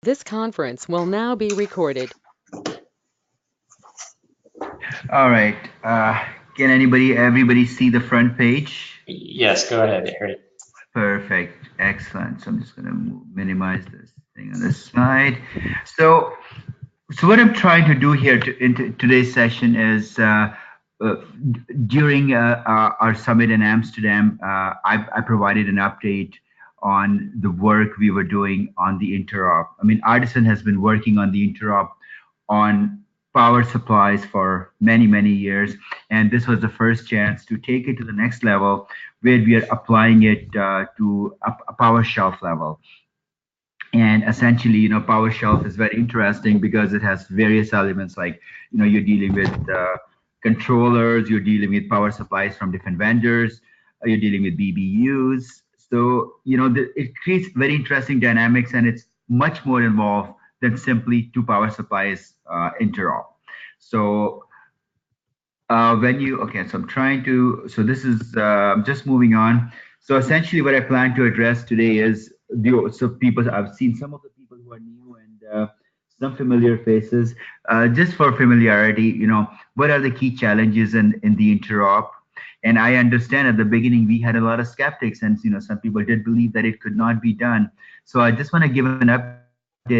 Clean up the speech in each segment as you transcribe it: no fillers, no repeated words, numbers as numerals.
This conference will now be recorded. All right. Can everybody see the front page? Yes, go ahead, Harry. Perfect. Excellent. So I'm just going to minimize this thing on this slide. So, so what I'm trying to do here in today's session is uh, during our summit in Amsterdam, I provided an update on the work we were doing on the interop. I mean, Artisan has been working on the interop on power supplies for many, many years. And this was the first chance to take it to the next level where we are applying it to a power shelf level. And essentially, power shelf is very interesting because it has various elements like, you're dealing with controllers, you're dealing with power supplies from different vendors, you're dealing with BBUs. So, it creates very interesting dynamics and it's much more involved than simply two power supplies interop. So okay, so I'm trying to, so this is just moving on. So essentially what I plan to address today is so people, I've seen some of the people who are new and some familiar faces. Just for familiarity, what are the key challenges in the interop? And I understand at the beginning we had a lot of skeptics and some people did believe that it could not be done. So I just want to give an update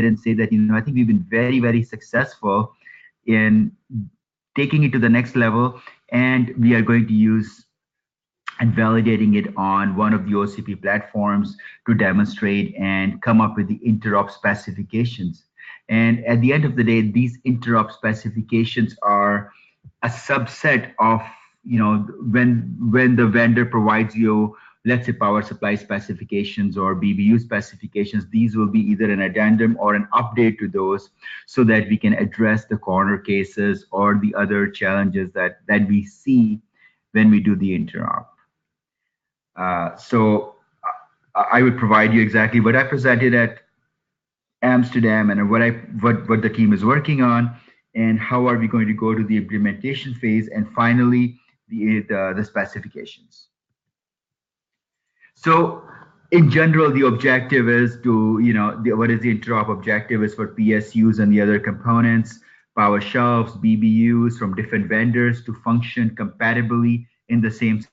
and say that I think we've been very, very successful in taking it to the next level, and we are going to use and validating it on one of the OCP platforms to demonstrate and come up with the interop specifications. And at the end of the day, these interop specifications are a subset of, when the vendor provides you, let's say, power supply specifications or BBU specifications, these will be either an addendum or an update to those so that we can address the corner cases or the other challenges that we see when we do the interop. So I would provide you exactly what I presented at Amsterdam and what the team is working on, and how are we going to go to the implementation phase, and finally the specifications. So in general, the objective is to, what is the interop objective is for PSUs and the other components, power shelves, BBUs from different vendors to function compatibly in the same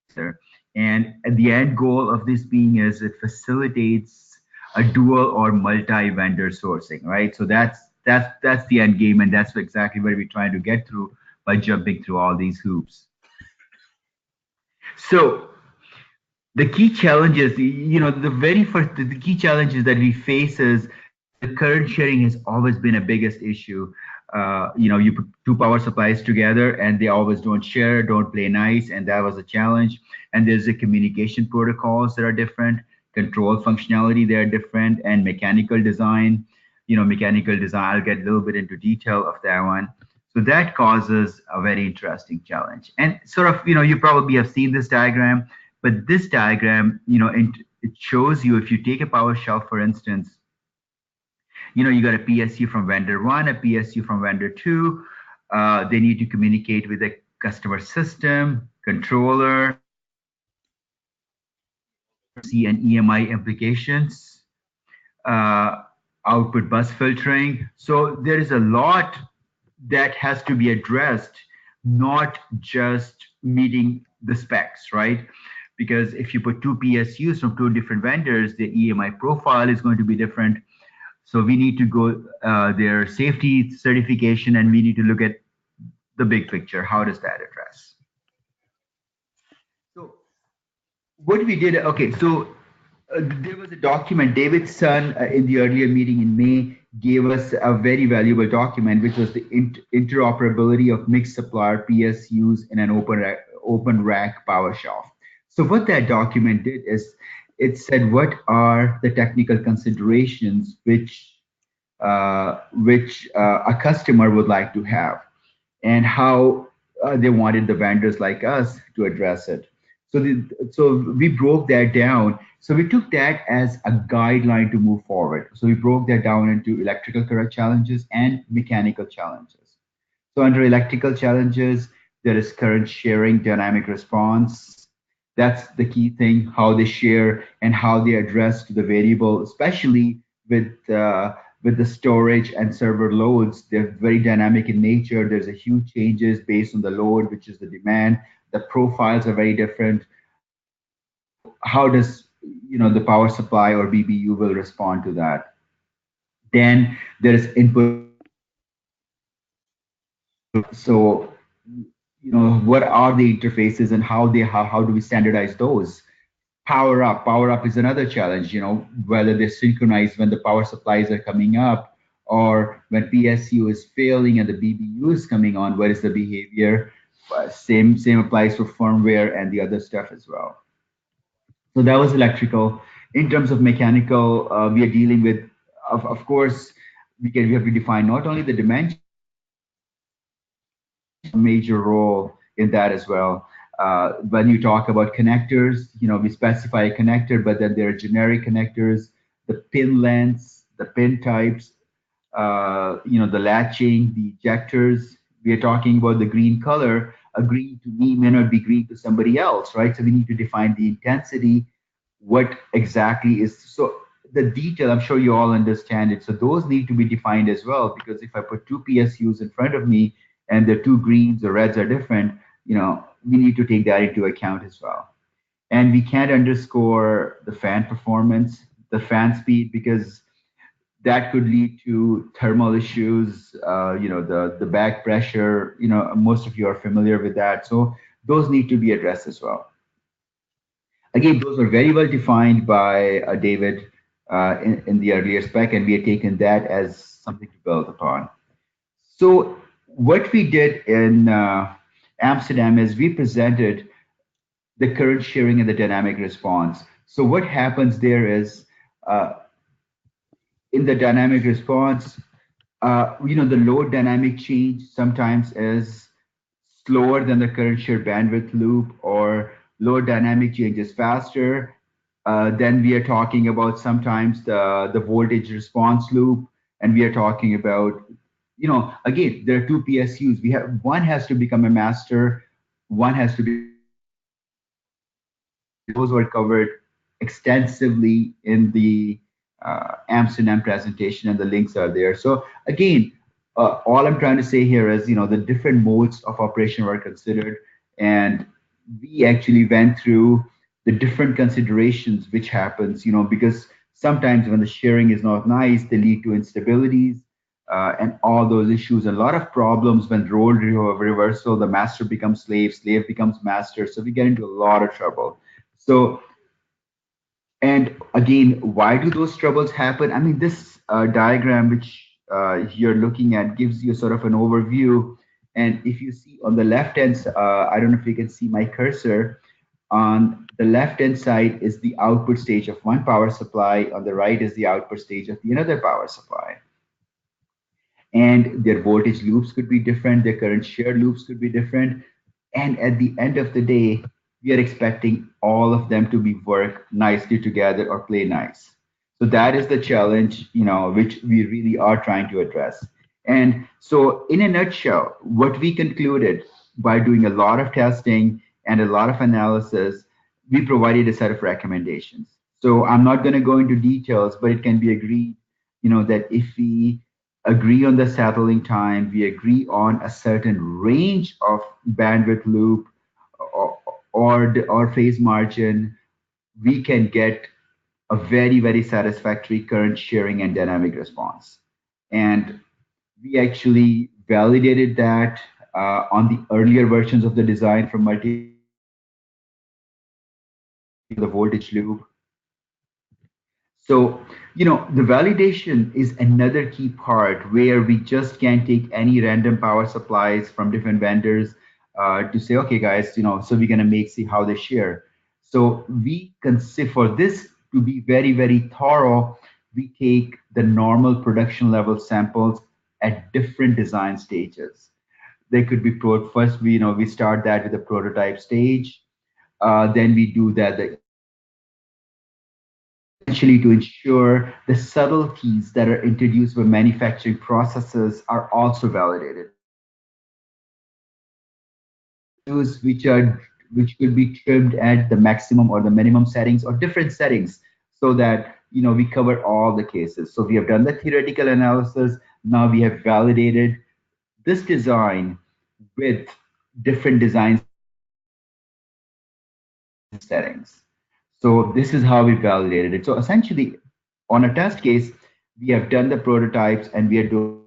sector. And the end goal of this being is it facilitates a dual or multi-vendor sourcing, right? So that's the end game, and that's exactly what we're trying to get through by jumping through all these hoops. So the key challenges, the key challenges that we face is the current sharing has always been a biggest issue. You put two power supplies together and they always don't share, don't play nice, and that was a challenge. And there's the communication protocols that are different, control functionality they are different, and mechanical design. Mechanical design, I'll get a little bit into detail of that one. So that causes a very interesting challenge. And sort of, you probably have seen this diagram, but this diagram, it shows you if you take a power shelf, for instance, you got a PSU from vendor one, a PSU from vendor two. They need to communicate with the customer system, controller, C and EMI implications, output bus filtering. So there is a lot that has to be addressed, not just meeting the specs, right? Because if you put two PSUs from two different vendors, the EMI profile is going to be different. So we need to go their safety certification, and we need to look at the big picture. How does that address? So what we did, okay, so there was a document, David's son in the earlier meeting in May gave us a very valuable document, which was the interoperability of mixed supplier PSUs in an open rack power shelf. So what that document did is it said what are the technical considerations which a customer would like to have, and how they wanted the vendors like us to address it. So we broke that down. So we took that as a guideline to move forward. So we broke that down into electrical current challenges and mechanical challenges. So under electrical challenges, there is current sharing, dynamic response. That's the key thing, how they share and how they address the variable, especially with with the storage and server loads. They're very dynamic in nature. There's a huge changes based on the load, which is the demand. The profiles are very different. So how does the power supply or BBU will respond to that? Then there's input so what are the interfaces and how do we standardize those? Power up is another challenge, whether they're synchronized when the power supplies are coming up or when PSU is failing and the BBU is coming on, what is the behavior? Same applies for firmware and the other stuff as well. So that was electrical. In terms of mechanical, we are dealing with, of course, we have to define not only the dimensions, a major role in that as well. When you talk about connectors, we specify a connector, but then there are generic connectors, the pin lengths, the pin types, the latching, the ejectors. We are talking about the green color. A green to me may not be green to somebody else, right? So we need to define the intensity, what exactly is. So the detail, I'm sure you all understand it. So those need to be defined as well, because if I put two PSUs in front of me and the two greens or reds are different, we need to take that into account as well. And we can't underscore the fan performance, the fan speed, because that could lead to thermal issues, the back pressure, most of you are familiar with that. So those need to be addressed as well. Again, those were very well defined by David in the earlier spec, and we had taken that as something to build upon. So what we did in Amsterdam is we presented the current sharing and the dynamic response. So what happens there is uh, in the dynamic response, the load dynamic change sometimes is slower than the current shared bandwidth loop, or load dynamic change is faster. Then we are talking about sometimes the voltage response loop, and we are talking about, again, there are two PSUs. We have one has to become a master, one has to be those were covered extensively in the Amsterdam presentation, and the links are there. So again, all I'm trying to say here is, the different modes of operation were considered, and we actually went through the different considerations which happens, because sometimes when the sharing is not nice, they lead to instabilities. And all those issues, a lot of problems when reversal, the master becomes slave, slave becomes master. So we get into a lot of trouble. So, and again, why do those troubles happen? I mean, this diagram which you're looking at gives you sort of an overview. And if you see on the left hand, I don't know if you can see my cursor. On the left hand side is the output stage of one power supply. On the right is the output stage of the another power supply. And their voltage loops could be different, their current share loops could be different. And at the end of the day, we are expecting all of them to be work nicely together or play nice. So that is the challenge, which we really are trying to address. And so, in a nutshell, what we concluded by doing a lot of testing and a lot of analysis, we provided a set of recommendations. So I'm not going to go into details, but it can be agreed, that if we agree on the settling time, we agree on a certain range of bandwidth loop or phase margin, we can get a very, very satisfactory current sharing and dynamic response. And we actually validated that on the earlier versions of the design from multi the voltage loop. So, the validation is another key part where we just can't take any random power supplies from different vendors to say, okay, guys, so we're going to see how they share. So we consider for this to be very, very thorough, we take the normal production level samples at different design stages. They could be first, we start that with the prototype stage. Then we do that, the essentially to ensure the subtleties that are introduced by manufacturing processes are also validated. Use which could be trimmed at the maximum or the minimum settings or different settings, so that we cover all the cases. So we have done the theoretical analysis. Now we have validated this design with different design settings. So this is how we validated it. So essentially, on a test case, we have done the prototypes and we are doing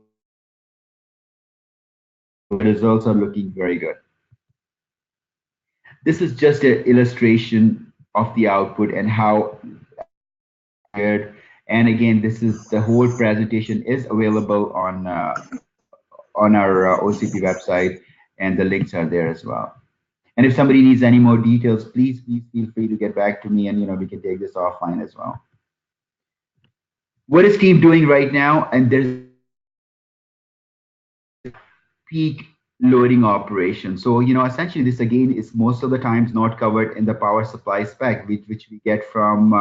results are looking very good. This is just an illustration of the output and how good. And again, this is the whole presentation is available on our OCP website, and the links are there as well. And if somebody needs any more details, please feel free to get back to me, and we can take this offline as well. What is team doing right now? And there's peak loading operation. So, essentially this again is most of the times not covered in the power supply spec, which we get from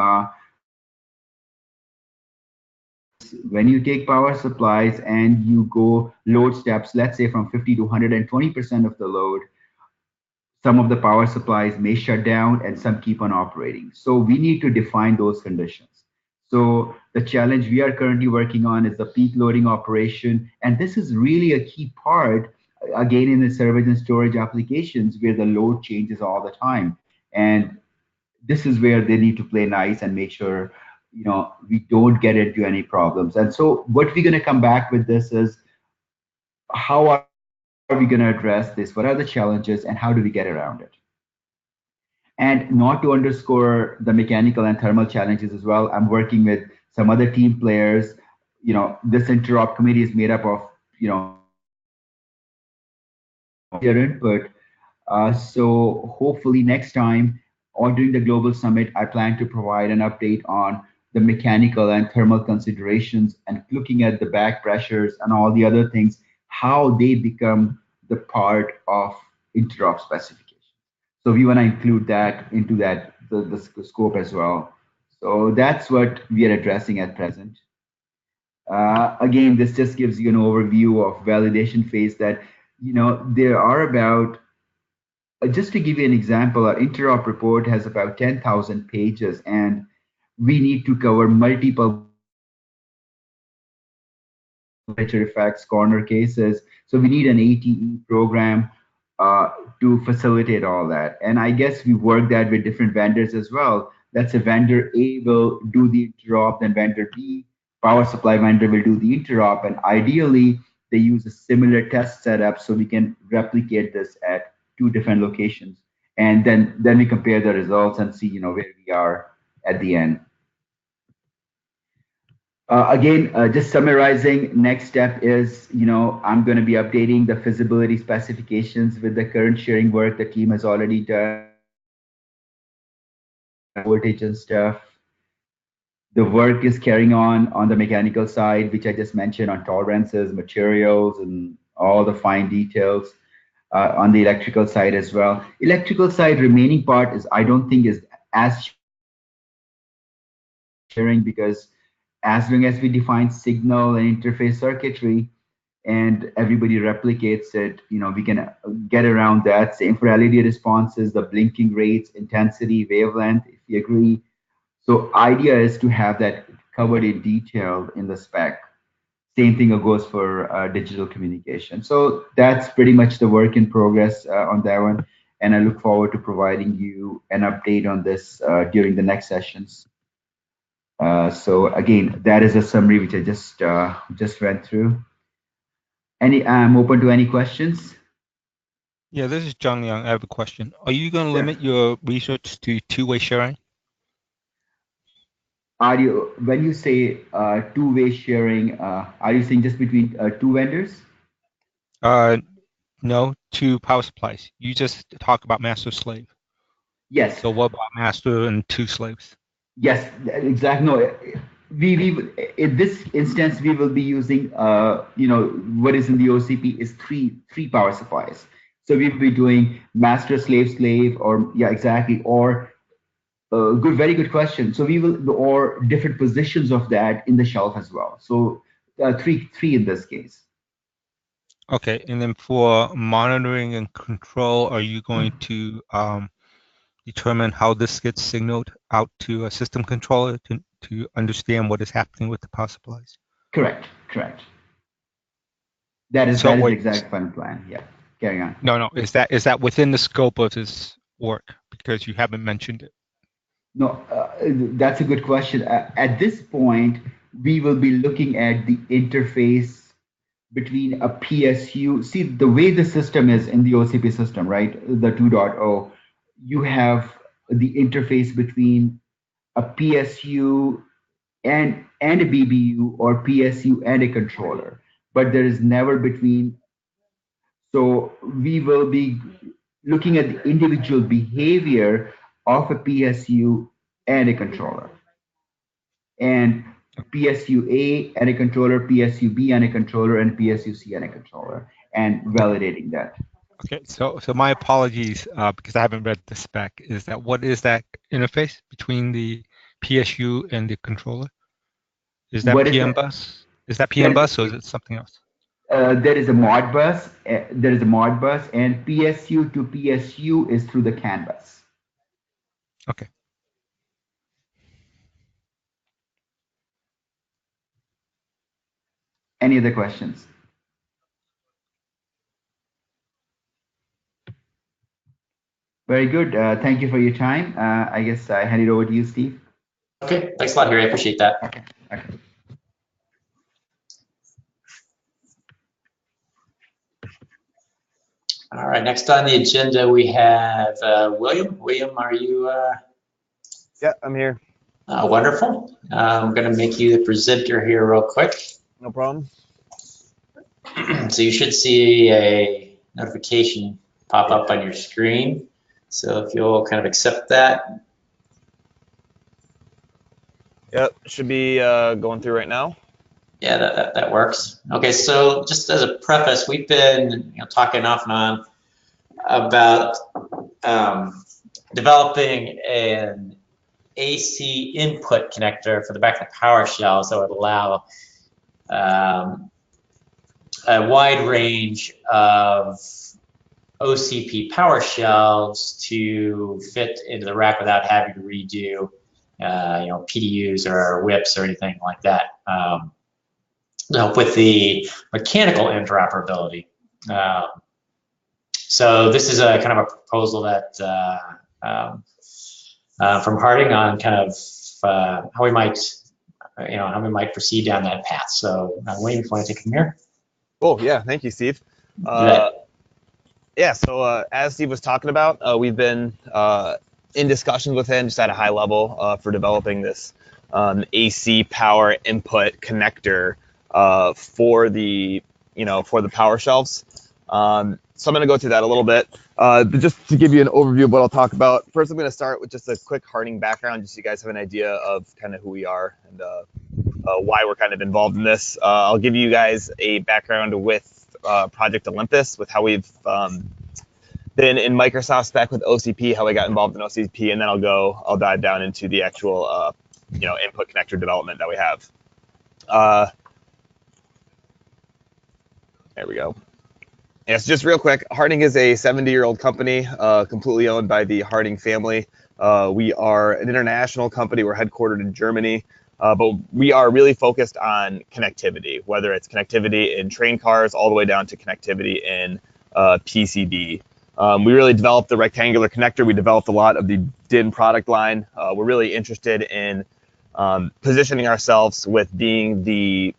when you take power supplies and you go load steps, let's say from 50 to 120% of the load, some of the power supplies may shut down and some keep on operating. So we need to define those conditions. So the challenge we are currently working on is the peak loading operation. And this is really a key part, again, in the servers and storage applications where the load changes all the time. And this is where they need to play nice and make sure, we don't get into any problems. And so what we're going to come back with this is how are we going to address this? What are the challenges and how do we get around it? And not to underscore the mechanical and thermal challenges as well, I'm working with some other team players. This interop committee is made up of, their input. So hopefully next time or during the global summit, I plan to provide an update on the mechanical and thermal considerations and looking at the back pressures and all the other things, how they become the part of interop specification. So we want to include that into the scope as well. So that's what we are addressing at present. Again, this just gives you an overview of validation phase that, there are about, just to give you an example, our interop report has about 10,000 pages and we need to cover multiple effects, corner cases. So we need an ATE program uh, to facilitate all that. And I guess we work that with different vendors as well. Let's say vendor A will do the interop, then vendor B, power supply vendor will do the interop. And ideally, they use a similar test setup so we can replicate this at two different locations. And then we compare the results and see, where we are at the end. Again, just summarizing, next step is, I'm going to be updating the feasibility specifications with the current sharing work the team has already done, voltage and stuff. The work is carrying on the mechanical side, which I just mentioned on tolerances, materials, and all the fine details. On the electrical side as well. Electrical side remaining part is I don't think is as sharing because as long as we define signal and interface circuitry and everybody replicates it, we can get around that. Same for LED responses, the blinking rates, intensity, wavelength, if you agree. So idea is to have that covered in detail in the spec. Same thing goes for digital communication. So that's pretty much the work in progress on that one. And I look forward to providing you an update on this during the next sessions. So again, that is a summary which I just went through. I'm open to any questions. Yeah, this is John Young. I have a question. Are you going to Sure. limit your research to two-way sharing? Are you when you say two-way sharing? Are you saying just between two vendors? Uh, no, two power supplies. You just talk about master slave. Yes. So what about master and two slaves? Yes. Exactly. No. We in this instance we will be using what is in the OCP is three power supplies. So we will be doing master slave slave or yeah exactly or very good question. So we will, or different positions of that in the shelf as well. So three in this case. Okay, and then for monitoring and control, are you going to determine how this gets signaled out to a system controller to to understand what is happening with the power supplies? Correct. Correct. That is So the wait, exact final plan. Yeah. Carry on. no, is that within the scope of his work? Because you haven't mentioned it. No, that's a good question. At this point, we will be looking at the interface between a PSU. See, the way the system is in the OCP system, right? The 2.0, you have the interface between a PSU and a BBU, or PSU and a controller, but there is never between. So we will be looking at the individual behavior of a PSU and a controller, and PSU A and a controller, PSU B and a controller, and PSU C and a controller, and validating that. Okay, so my apologies because I haven't read the spec. Is that what is that interface between the PSU and the controller? Is that What is PM that? bus? Is that PM There, bus or is it something else? there is a Modbus. There is a Modbus, and PSU to PSU is through the CAN bus. Okay. Any other questions? Very good. Thank you for your time. I guess I hand it over to you, Steve. Okay, thanks a lot, Harry. I appreciate that. Okay. Okay. All right, next on the agenda, we have William. William, are you? Yeah, I'm here. Wonderful. I'm going to make you the presenter here real quick. No problem. So you should see a notification pop up on your screen. So if you'll kind of accept that. Yep, should be going through right now. Yeah, that works. Okay, so just as a preface, we've been talking off and on about developing an AC input connector for the back of the power shells that would allow a wide range of OCP power shelves to fit into the rack without having to redo PDUs or whips or anything like that. With the mechanical interoperability. So this is a kind of a proposal that from Harding on kind of how we might proceed down that path. So William, if you want to take it from here. Oh yeah, thank you, Steve. Yeah, so as Steve was talking about, we've been in discussions with him just at a high level for developing this AC power input connector for the power shelves. So I'm going to go through that a little bit. But just to give you an overview of what I'll talk about, first I'm going to start with just a quick Harding background, just so you guys have an idea of kind of who we are and why we're kind of involved in this. I'll give you guys a background with Project Olympus, with how we've been in Microsoft spec with OCP, how I got involved in OCP, and then I'll dive down into the actual input connector development that we have. There we go. Yes, just real quick, Harding is a 70-year-old company, completely owned by the Harding family. We are an international company. We're headquartered in Germany, but we are really focused on connectivity, whether it's connectivity in train cars all the way down to connectivity in PCB. We really developed the rectangular connector. We developed a lot of the DIN product line. We're really interested in positioning ourselves with being the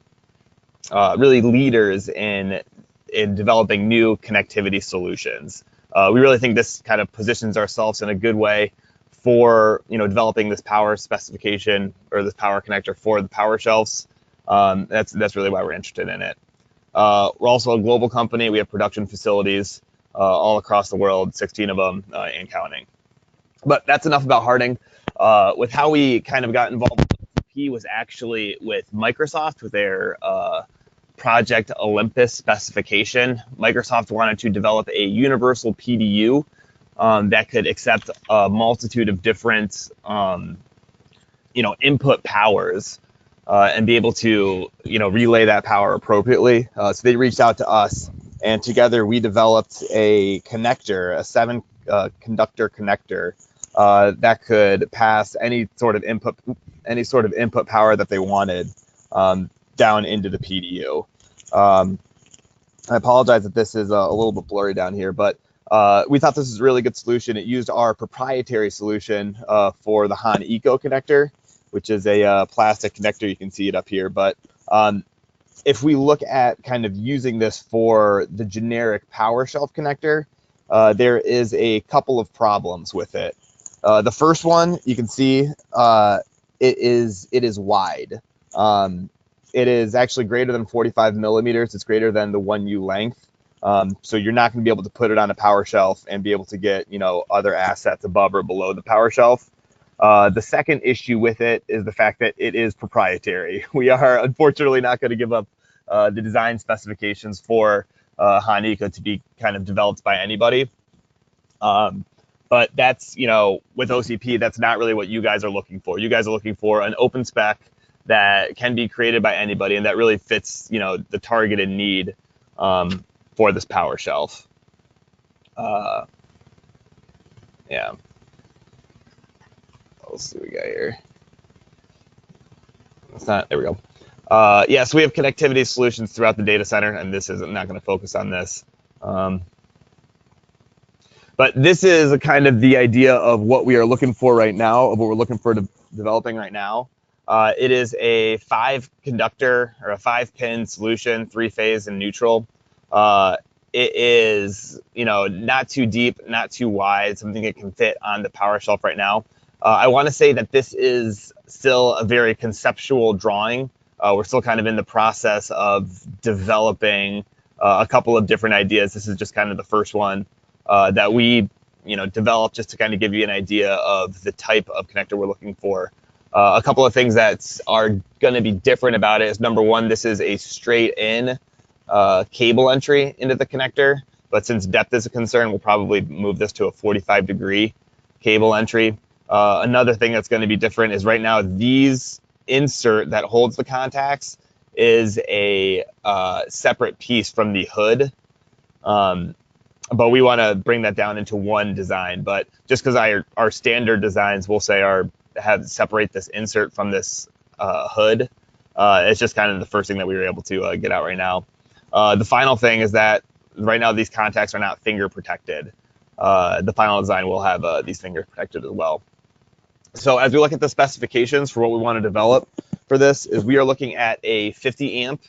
really leaders in developing new connectivity solutions. We really think this kind of positions ourselves in a good way for developing this power specification or this power connector for the power shelves. That's really why we're interested in it. We're also a global company. We have production facilities all across the world, 16 of them and counting. But that's enough about Harding. With how we kind of got involved with OCP was actually with Microsoft, with their Project Olympus specification. Microsoft wanted to develop a universal PDU that could accept a multitude of different, input powers and be able to, relay that power appropriately. So they reached out to us, and together we developed a connector, a 7-conductor connector that could pass any sort of input any sort of input power that they wanted down into the PDU. I apologize if this is a little bit blurry down here, but we thought this was a really good solution. It used our proprietary solution for the Han Eco connector, which is a plastic connector. You can see it up here. But if we look at kind of using this for the generic power shelf connector, there is a couple of problems with it. The first one, you can see it is wide. It is actually greater than 45 millimeters. It's greater than the 1U length. So you're not going to be able to put it on a power shelf and be able to get, other assets above or below the power shelf. The second issue with it is the fact that it is proprietary. We are unfortunately not going to give up the design specifications for Han Eco to be kind of developed by anybody. But that's, with OCP, that's not really what you guys are looking for. You guys are looking for an open spec that can be created by anybody, and that really fits, the targeted need for this power shelf. Yeah. Let's see what we got here. It's not, there we go. Yeah, so we have connectivity solutions throughout the data center, and this is, I'm not going to focus on this. But this is a kind of the idea of what we are looking for right now, of what we're looking for developing right now. It is a 5-conductor or a 5-pin solution, 3-phase and neutral. It is, not too deep, not too wide, something that can fit on the power shelf right now. I want to say that this is still a very conceptual drawing. We're still kind of in the process of developing a couple of different ideas. This is just kind of the first one that we, developed just to kind of give you an idea of the type of connector we're looking for. A couple of things that are going to be different about it is, number one, this is a straight-in cable entry into the connector. But since depth is a concern, we'll probably move this to a 45-degree cable entry. Another thing that's going to be different is right now these insert that holds the contacts is a separate piece from the hood. But we want to bring that down into one design. But just because our standard designs, we'll say, separate this insert from this hood, it's just kind of the first thing that we were able to get out right now. The final thing is that right now these contacts are not finger protected. The final design will have these finger protected as well. So as we look at the specifications for what we want to develop for this, is we are looking at a 50 amp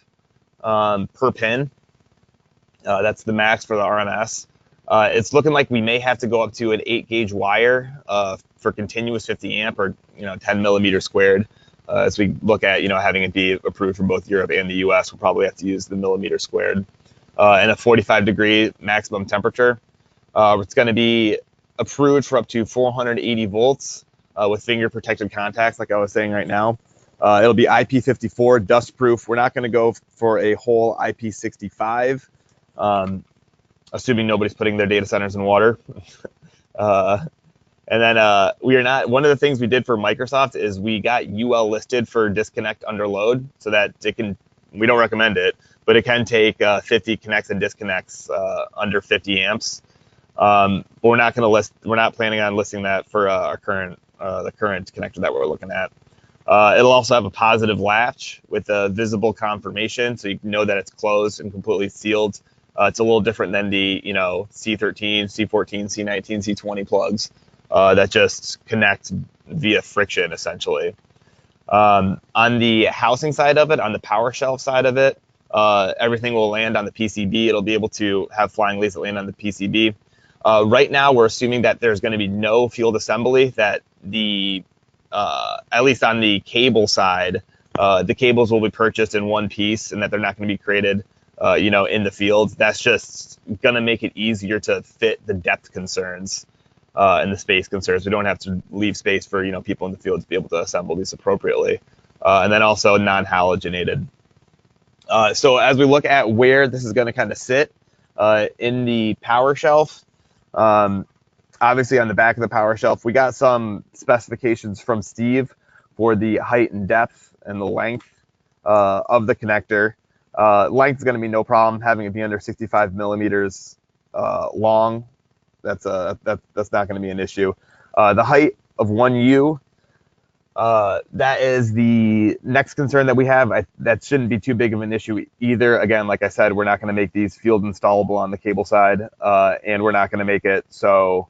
per pin. That's the max for the RMS. It's looking like we may have to go up to an 8-gauge wire for continuous 50 amp or 10 millimeters squared. As we look at having it be approved for both Europe and the US, we'll probably have to use the millimeter squared. And a 45-degree maximum temperature. It's going to be approved for up to 480 volts with finger protected contacts, like I was saying right now. It'll be IP54 dust proof. We're not going to go for a whole IP65. Assuming nobody's putting their data centers in water. And then we are not, one of the things we did for Microsoft is we got UL listed for disconnect under load so that it can, we don't recommend it, but it can take 50 connects and disconnects under 50 amps. But we're not planning on listing that for our current, the current connector that we're looking at. It'll also have a positive latch with a visible confirmation, so you know that it's closed and completely sealed. It's a little different than the C13, C14, C19, C20 plugs that just connect via friction, essentially. On the housing side of it, on the power shelf side of it, everything will land on the PCB. It'll be able to have flying leads that land on the PCB. Right now, we're assuming that there's going to be no field assembly, that at least on the cable side, the cables will be purchased in one piece and that they're not going to be created in the field. That's just going to make it easier to fit the depth concerns and the space concerns. We don't have to leave space for, people in the field to be able to assemble these appropriately. And then also non-halogenated. So as we look at where this is going to kind of sit in the power shelf, obviously on the back of the power shelf, we got some specifications from Steve for the height and depth and the length of the connector. Length is going to be no problem, having it be under 65 millimeters long. That's not going to be an issue. The height of 1U, That is the next concern that we have. That shouldn't be too big of an issue either. Again, like I said, we're not going to make these field installable on the cable side, and we're not going to make it so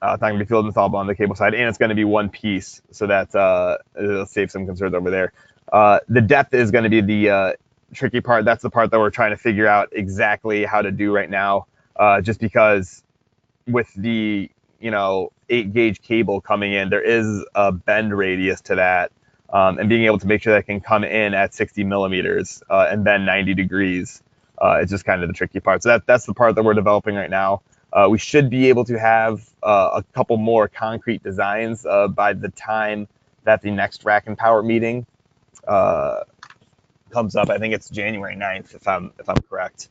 it's not going to be field installable on the cable side, and it's going to be one piece, so that it'll save some concerns over there. The depth is going to be the tricky part. That's the part that we're trying to figure out exactly how to do right now, just because with the 8-gauge cable coming in, there is a bend radius to that, and being able to make sure that it can come in at 60 millimeters and bend 90 degrees is just kind of the tricky part. So that's the part that we're developing right now. We should be able to have a couple more concrete designs by the time that the next Rack and Power meeting comes up. I think it's January 9th, if I'm correct.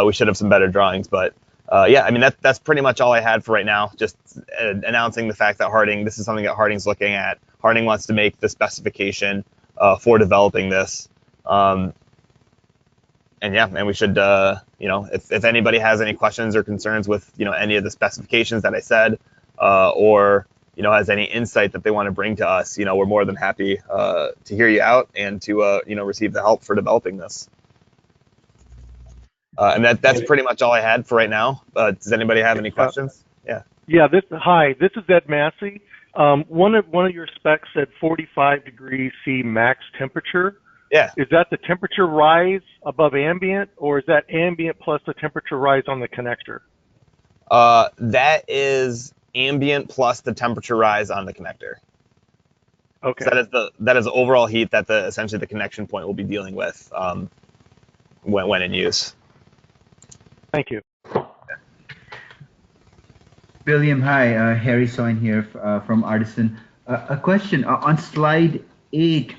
We should have some better drawings, but yeah, I mean that's pretty much all I had for right now. Just announcing the fact that this is something that Harding's looking at. Harding wants to make the specification for developing this. And yeah, and we should, if anybody has any questions or concerns with, any of the specifications that I said, or, has any insight that they want to bring to us, we're more than happy to hear you out and to, receive the help for developing this. And that's pretty much all I had for right now. Does anybody have any questions? Yeah. Yeah. Hi, this is Ed Massey. One of your specs said 45 degrees C max temperature. Yeah. Is that the temperature rise above ambient, or is that ambient plus the temperature rise on the connector? That is ambient plus the temperature rise on the connector. Okay. So that is the overall heat that essentially the connection point will be dealing with when in use. Thank you. William, hi. Harry Soin here from Artisan. A question on slide 8.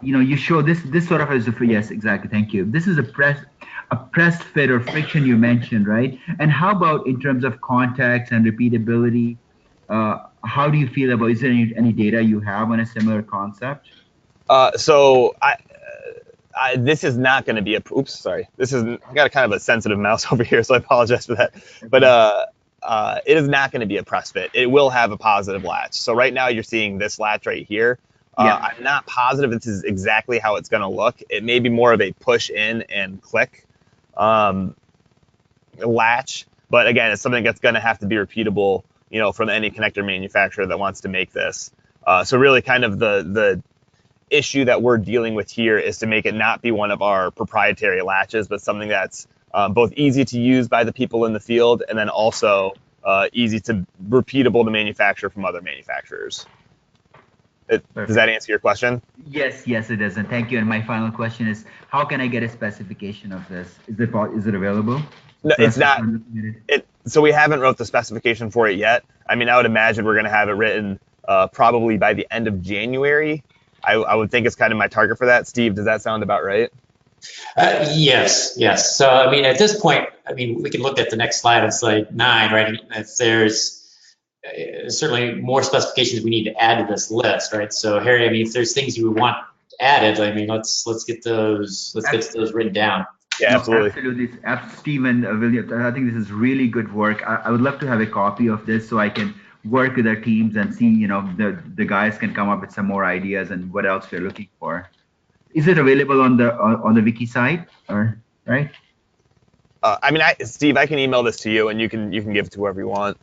You show this sort of as yes, exactly. Thank you. This is a pressed fit or friction you mentioned, right? And how about in terms of contacts and repeatability? How do you feel about? Is there any data you have on a similar concept? So this is not going to be oops, sorry. I got a kind of a sensitive mouse over here, so I apologize for that. But it is not going to be a press fit. It will have a positive latch. So right now you're seeing this latch right here. Yeah. I'm not positive this is exactly how it's going to look. It may be more of a push in and click latch, but again, it's something that's going to have to be repeatable, from any connector manufacturer that wants to make this. So really kind of the issue that we're dealing with here is to make it not be one of our proprietary latches, but something that's both easy to use by the people in the field and then also repeatable to manufacture from other manufacturers. Does that answer your question? Yes, it does. And thank you. And my final question is, how can I get a specification of this? Is it available? No, it's not. So we haven't wrote the specification for it yet. I mean, I would imagine we're going to have it written probably by the end of January. I would think it's kind of my target for that. Steve, does that sound about right? Yes. So, I mean, at this point, we can look at the next slide on slide 9, right? If there's certainly more specifications we need to add to this list, right? So, Harry, if there's things you want added, let's get those written down. Yeah, absolutely. Absolutely. Steve and William, I think this is really good work. I would love to have a copy of this so I can work with our teams and see, the guys can come up with some more ideas and what else they're looking for. Is it available on the wiki site, or right? Steve, I can email this to you, and you can give it to whoever you want.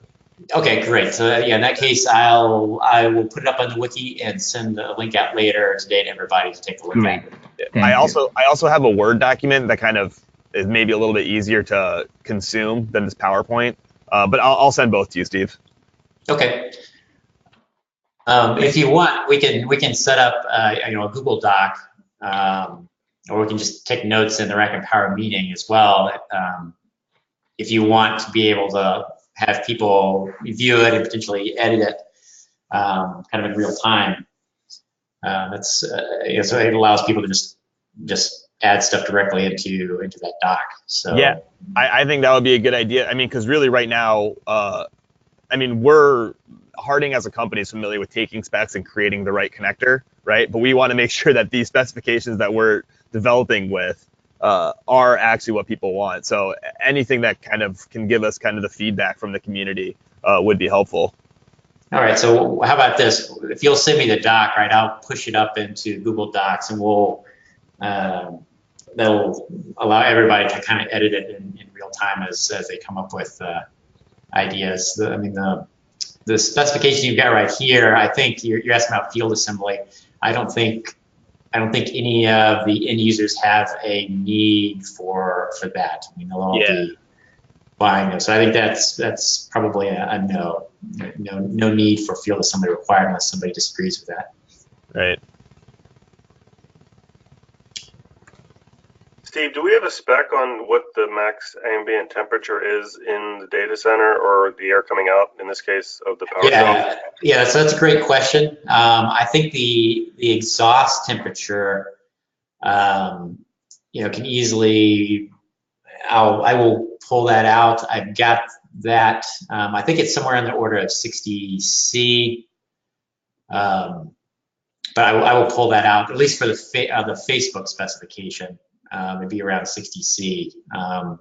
Okay, great. So yeah, in that case, I will put it up on the wiki and send a link out later today to everybody to take a look at it. I also have a Word document that kind of is maybe a little bit easier to consume than this PowerPoint, but I'll send both to you, Steve. Okay. If you want, we can set up a Google Doc, or we can just take notes in the Rack and Power meeting as well. If you want to be able to have people review it and potentially edit it kind of in real time, so it allows people to just add stuff directly into that doc. So yeah, I think that would be a good idea. Because really right now, Harding as a company is familiar with taking specs and creating the right connector, right? But we want to make sure that these specifications that we're developing with are actually what people want. So anything that kind of can give us kind of the feedback from the community would be helpful. All right, so how about this? If you'll send me the doc, right, I'll push it up into Google Docs, and that'll allow everybody to kind of edit it in real time as they come up with ideas. I mean, the specification you've got right here, I think you're asking about field assembly. I don't think any of the end users have a need for that. I mean, they'll all be buying them. So I think that's probably a no. No need for field assembly required unless somebody disagrees with that. Right. Steve, do we have a spec on what the max ambient temperature is in the data center, or the air coming out, in this case, of the power cell? Yeah, so that's a great question. I think the exhaust temperature, can easily, I will pull that out. I've got that. I think it's somewhere in the order of 60 C. But I will pull that out, at least for the Facebook specification. It'd be around 60 C. I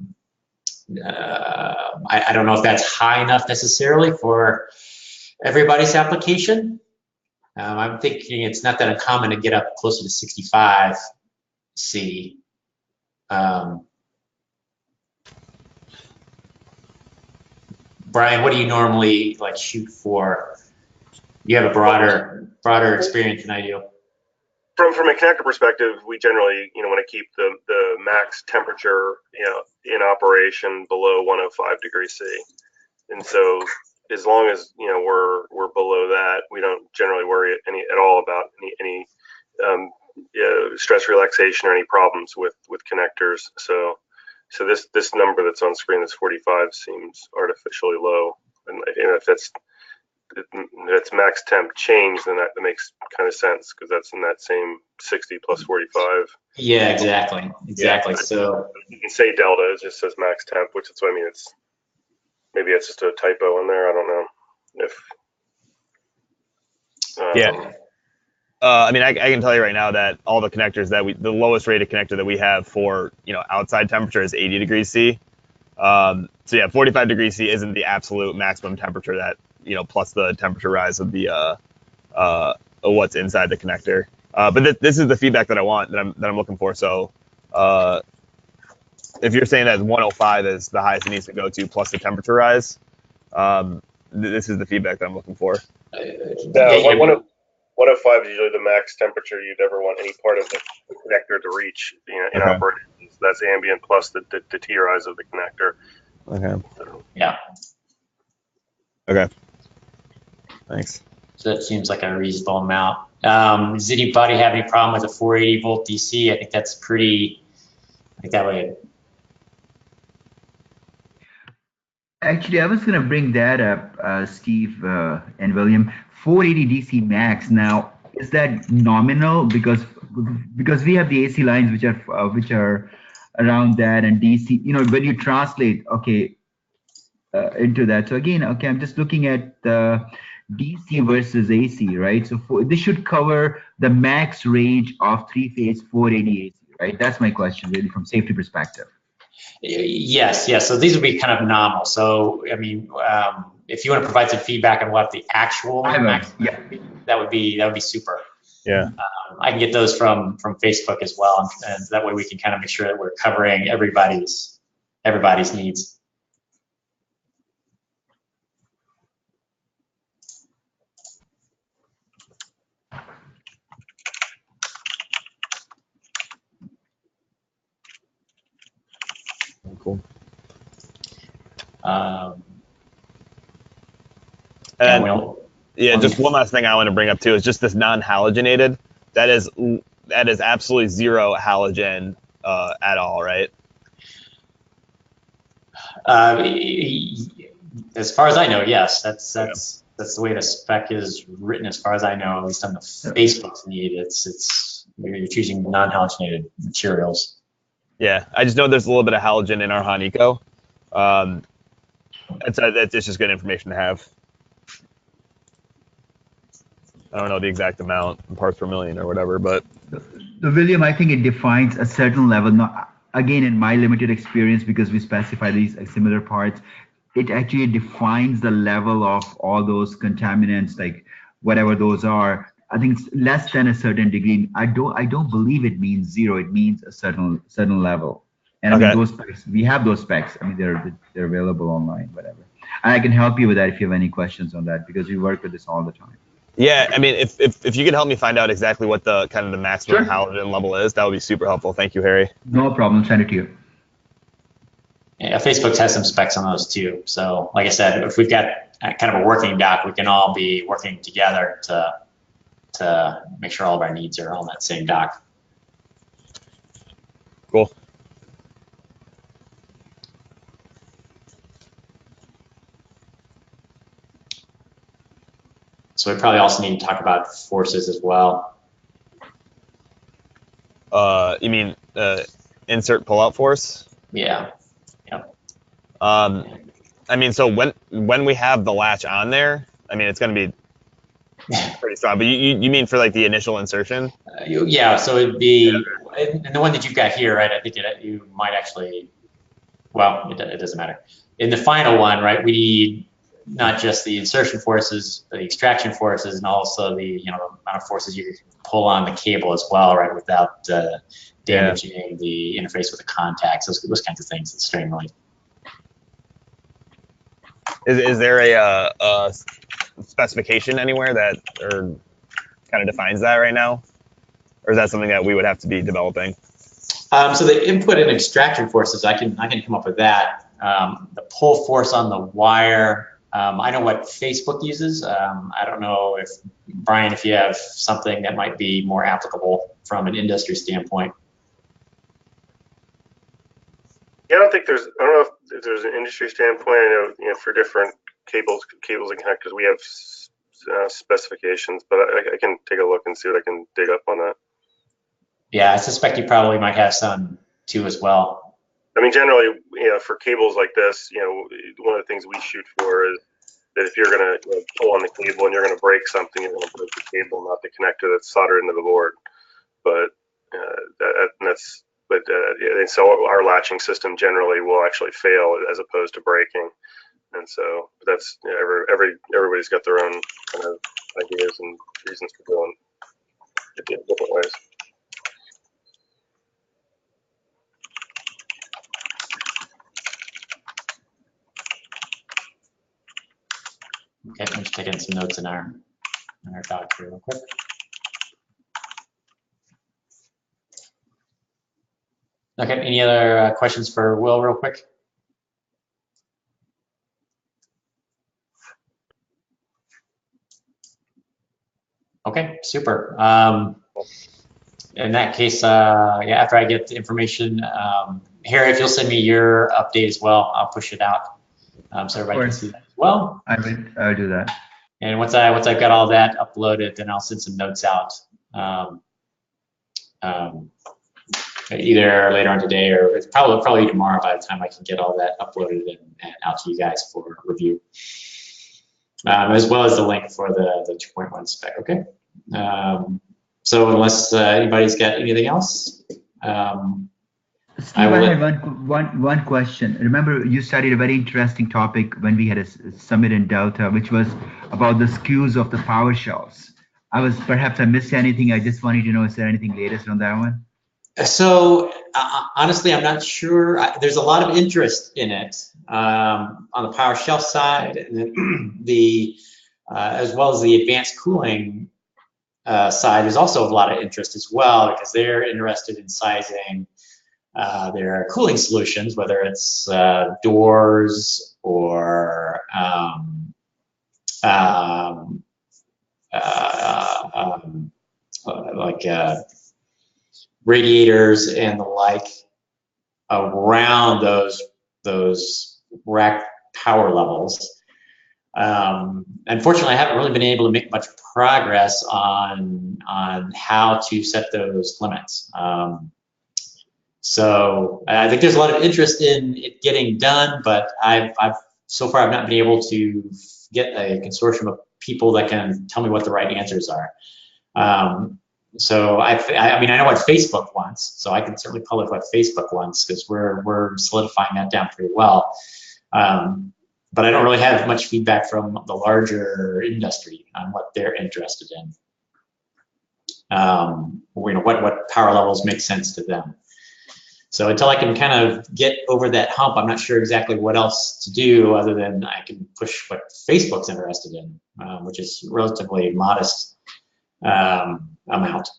don't know if that's high enough necessarily for everybody's application. I'm thinking it's not that uncommon to get up closer to 65 C. Brian, what do you normally like shoot for? You have a broader experience than I do. From a connector perspective, we generally, want to keep the max temperature, in operation below 105 degrees C. And so, as long as we're below that, we don't generally worry at all about any stress relaxation or any problems with connectors. So this number that's on screen, this 45, seems artificially low. And if that's max temp change, then that makes kind of sense, because that's in that same 60 plus 45. Yeah, exactly. Yeah. So you can say delta, it just says max temp, which is what I mean. Maybe it's just a typo in there. I don't know if. I mean, I can tell you right now that all the connectors the lowest rated connector that we have for outside temperature is 80 degrees C. So yeah, 45 degrees C isn't the absolute maximum temperature that plus the temperature rise of the what's inside the connector. But this is the feedback that I want, that I'm looking for. So if you're saying that 105 is the highest it needs to go to plus the temperature rise, this is the feedback that I'm looking for. 105 is usually the max temperature you'd ever want any part of the connector to reach in operation. So that's ambient plus the T rise of the connector. Okay. Yeah. Okay. Thanks. So that seems like a reasonable amount. Does anybody have any problem with a 480 volt DC? I think that's pretty. I think that way. Actually, I was going to bring that up, Steve and William. 480 DC max. Now, is that nominal? Because we have the AC lines which are around that, and DC. When you translate, into that. So again, I'm just looking at the DC versus AC, right? So this should cover the max range of three-phase 480 AC, right? That's my question, really, from safety perspective. Yes. So these would be kind of nominal. So I mean, if you want to provide some feedback on what the actual max, that would be super. Yeah. I can get those from Facebook as well, and that way we can kind of make sure that we're covering everybody's needs. Cool. Just one last thing I want to bring up too is just this non-halogenated. That is absolutely zero halogen at all, right? As far as I know, yes. That's the way the spec is written. As far as I know, at least on the Facebook's need, you're choosing non-halogenated materials. Yeah, I just know there's a little bit of halogen in our Honico. It's just good information to have. I don't know the exact amount in parts per million or whatever, but William, I think it defines a certain level. Not again, in my limited experience, because we specify these similar parts, it actually defines the level of all those contaminants, like whatever those are. I think it's less than a certain degree. I don't believe it means zero. It means a certain level. And I mean Okay. those specs, we have those specs. I mean they're available online, whatever. And I can help you with that if you have any questions on that, because we work with this all the time. Yeah, I mean, if you could help me find out exactly what the kind of the maximum Sure. halogen level is, that would be super helpful. Thank you, Harry. No problem. Send it to you. Yeah, Facebook has some specs on those too. So like I said, if we've got kind of a working doc, we can all be working together to make sure all of our needs are on that same doc. Cool. So we probably also need to talk about forces as well. You mean insert pullout force? Yeah. I mean, so when we have the latch on there, I mean, it's going to be pretty strong. But you mean for like the initial insertion? Yeah. So it'd be, and the one that you've got here, right? I think you might actually, well, it doesn't matter. In the final one, right? We need not just the insertion forces, the extraction forces, and also the amount of forces you can pull on the cable as well, right? Without damaging the interface with the contacts, those kinds of things that strain really. Is there a specification anywhere that or kind of defines that right now, or is that something that we would have to be developing? So the input and extraction forces, I can come up with that. The pull force on the wire, I know what Facebook uses. I don't know if Brian, if you have something that might be more applicable from an industry standpoint. Yeah, I don't know if there's an industry standpoint. I know, for different cables and connectors, we have specifications, but I can take a look and see what I can dig up on that. Yeah, I suspect you probably might have some too as well. I mean, generally, for cables like this, one of the things we shoot for is that if you're going to pull on the cable and you're going to break something, you're going to break the cable, not the connector that's soldered into the board. But and so our latching system generally will actually fail as opposed to breaking. And so that's everybody's got their own kind of ideas and reasons for doing it in different ways. Okay, I'm just taking some notes in our doc here real quick. Okay, any other questions for Will real quick? Okay, super. In that case, yeah, after I get the information, Harry, if you'll send me your update as well, I'll push it out so everybody can see that as well. I'll do that. And once I've got all that uploaded, then I'll send some notes out either later on today or it's probably tomorrow by the time I can get all that uploaded and out to you guys for review, as well as the link for the 2.1 spec. Okay. So unless anybody's got anything else, Steve, I had one question. Remember, you studied a very interesting topic when we had a summit in Delta, which was about the skews of the power shells. Perhaps I missed anything. I just wanted to know, is there anything latest on that one? So honestly, I'm not sure. There's a lot of interest in it on the power shelf side, and then as well as the advanced cooling side. There's also a lot of interest as well because they're interested in sizing their cooling solutions, whether it's doors or like radiators and the like around those rack power levels. Unfortunately, I haven't really been able to make much progress on how to set those limits. So I think there's a lot of interest in it getting done, but so far I've not been able to get a consortium of people that can tell me what the right answers are. So I mean, I know what Facebook wants, so I can certainly publish what Facebook wants because we're solidifying that down pretty well. but I don't really have much feedback from the larger industry on what they're interested in. What power levels make sense to them. So until I can kind of get over that hump, I'm not sure exactly what else to do other than I can push what Facebook's interested in, which is relatively modest amount.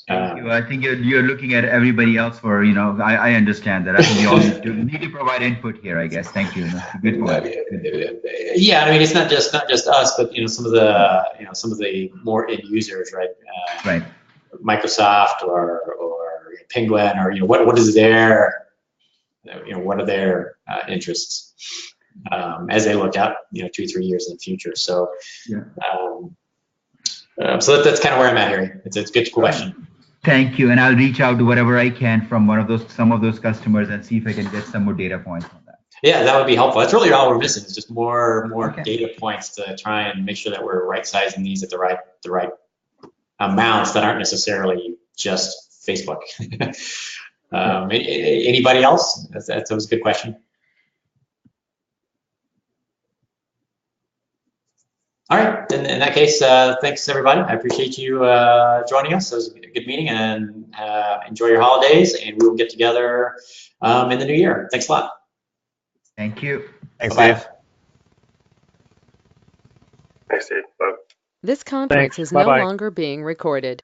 Thank you. I think you're looking at everybody else for, I understand that. I think we all need to provide input here, I guess. Thank you. That's a good point. Yeah, I mean, it's not just us, but some of the more end users, right? Right. Microsoft or Penguin, or what is their what are their interests as they look out 2-3 years in the future. So yeah. So that's kind of where I'm at here. It's a good question. Thank you, and I'll reach out to whatever I can from some of those customers and see if I can get some more data points on that. Yeah, that would be helpful. That's really all we're missing. It's just more data points to try and make sure that we're right sizing these at the right amounts that aren't necessarily just Facebook. Anybody else? That was a good question. All right, in that case, thanks everybody. I appreciate you joining us. It was a good meeting, and enjoy your holidays, and we will get together in the new year. Thanks a lot. Thank you. Thanks, Bye-bye. Dave. Thanks, Steve. Bye. This conference is no longer being recorded.